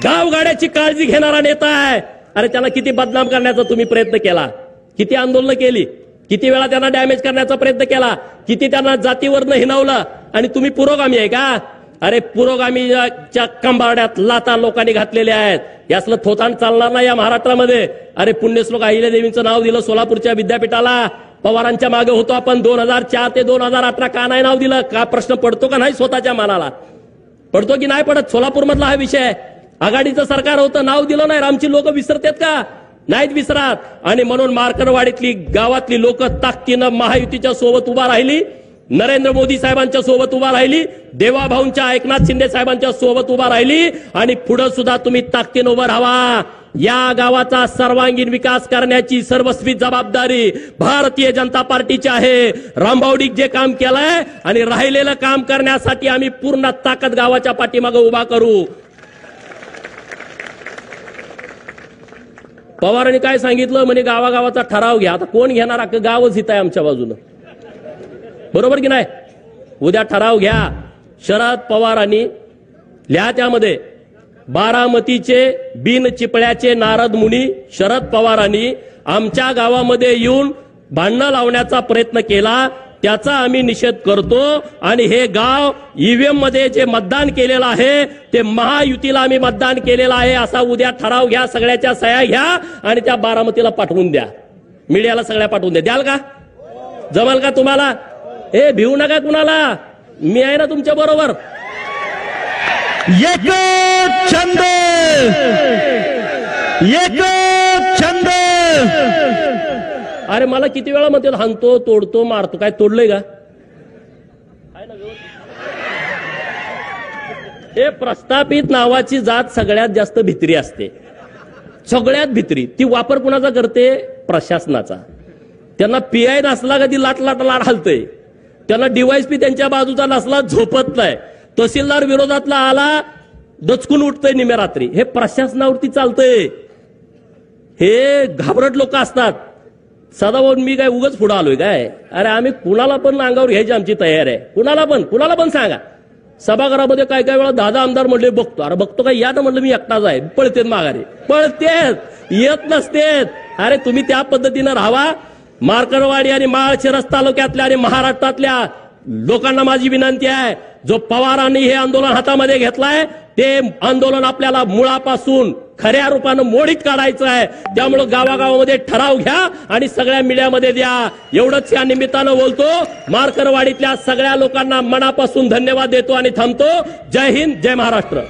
S1: गावगाड्याची काळजी घेणारा नेता आहे. अरे त्याला किती बदनाम करण्याचा तुम्ही प्रयत्न केला, किती आंदोलन केली, किती वेळा त्यांना डॅमेज करण्याचा प्रयत्न केला, किती त्यांना जातीवरनं हिणवलं, आणि तुम्ही पुरोगामी आहे का? अरे पुरोगामीच्या कंबारड्यात लाता लोकांनी घातलेल्या आहेत. यासलं थोतांड चालणार नाही या महाराष्ट्रामध्ये. अरे पुण्यश्लोक अहिल्यादेवींचं नाव दिलं सोलापूरच्या विद्यापीठाला, पवारांच्या मागे होतो आपण 2004 ते 2018, का नाही नाव दिलं? का प्रश्न पडतो का नाही स्वतःच्या मनाला? पडतो की नाही पडत? सोलापूर मधला हा विषय. आघाडीचं सरकार होतं, नाव दिलं नाही. आमची लोक विसरतात का? नाहीत विसरत. आणि म्हणून मार्करवाडीतली गावातली लोक ताकदीनं महायुतीच्या सोबत उभा राहिली, नरेंद्र मोदी साहेबांच्या सोबत उभा राहिली, देवाभाऊंच्या, एकनाथ शिंदे साहेबांच्या सोबत उभा राहिली. आणि पुढे सुद्धा तुम्ही ताकदीनं उभं राहावा. या गावाचा सर्वांगीण विकास करण्याची सर्वस्वी जबाबदारी भारतीय जनता पार्टीची आहे. रामभाऊनी जे काम केलंय आणि राहिलेलं काम करण्यासाठी आम्ही पूर्ण ताकद गावाच्या पाठीमागे उभा करू. पवारांनी काय सांगितलं म्हणे, गावागावाचा ठराव घ्या. आता कोण घेणार? अख्खं गावच हित आहे आमच्या बाजूनं, बरोबर की नाही? उद्या ठराव घ्या. शरद पवारांनी लिहा त्यामध्ये, बारामतीचे बिन चिपळ्याचे नारद मुनी शरद पवारांनी आमच्या गावामध्ये येऊन भांडणं लावण्याचा प्रयत्न केला, त्याचा आम्ही निषेध करतो. आणि हे गाव ईव्हीएम मध्ये जे मतदान केलेलं आहे ते महायुतीला आम्ही मतदान केलेलं आहे असा उद्या ठराव घ्या, सगळ्याच्या सह्या घ्या आणि त्या बारामतीला पाठवून द्या, मीडियाला सगळ्या पाठवून द्या. द्याल का? जमल का तुम्हाला? हे भिवू नका कुणाला, मी आहे ना तुमच्या बरोबर.
S2: एक छंद, एक छंद.
S1: अरे मला किती वेळा म्हणते हाणतो तोडतो मारतो, काय तोडलंय का? हे प्रस्थापित नावाची जात सगळ्यात जास्त भित्री असते, सगळ्यात भित्री. ती वापर कुणाचा करते? प्रशासनाचा. त्यांना पीआय नसला का ती लाट लाट लाट हलतय, त्यांना डीवायएसपी त्यांच्या बाजूचा नसला झोपत नाही, तहसीलदार विरोधातला आला दचकून उठतंय निम्या रात्री. हे प्रशासनावरती चालतंय. हे घाबरट लोक असतात. सदाभाऊ मी काय उगाच पुढे आलोय काय? अरे आम्ही कुणाला पण अंगावर घ्यायची आमची तयार आहे, कुणाला पण सांगा. सभागृहामध्ये काय काय वेळा 10 आमदार म्हणले बघतो, अरे बघतो काय या ना म्हणलं मी एकटाच आहे, पळतेत माघारी, पळतेत येत नसतेत. अरे तुम्ही त्या पद्धतीनं राहावा. मार्करवाडी आणि माळशिरस तालुक्यातल्या आणि महाराष्ट्रातल्या लोकांना माझी विनंती आहे, जो पवारांनी हे आंदोलन हातामध्ये घेतलाय ते आंदोलन आपल्याला मुळापासून खऱ्या रूपानं मोडीत काढायचं आहे. त्यामुळे गावागावामध्ये ठराव घ्या आणि सगळ्या मीडियामध्ये द्या. एवढंच या निमित्तानं बोलतो. मार्करवाडीतल्या सगळ्या लोकांना मनापासून धन्यवाद देतो आणि थांबतो. जय हिंद, जय महाराष्ट्र.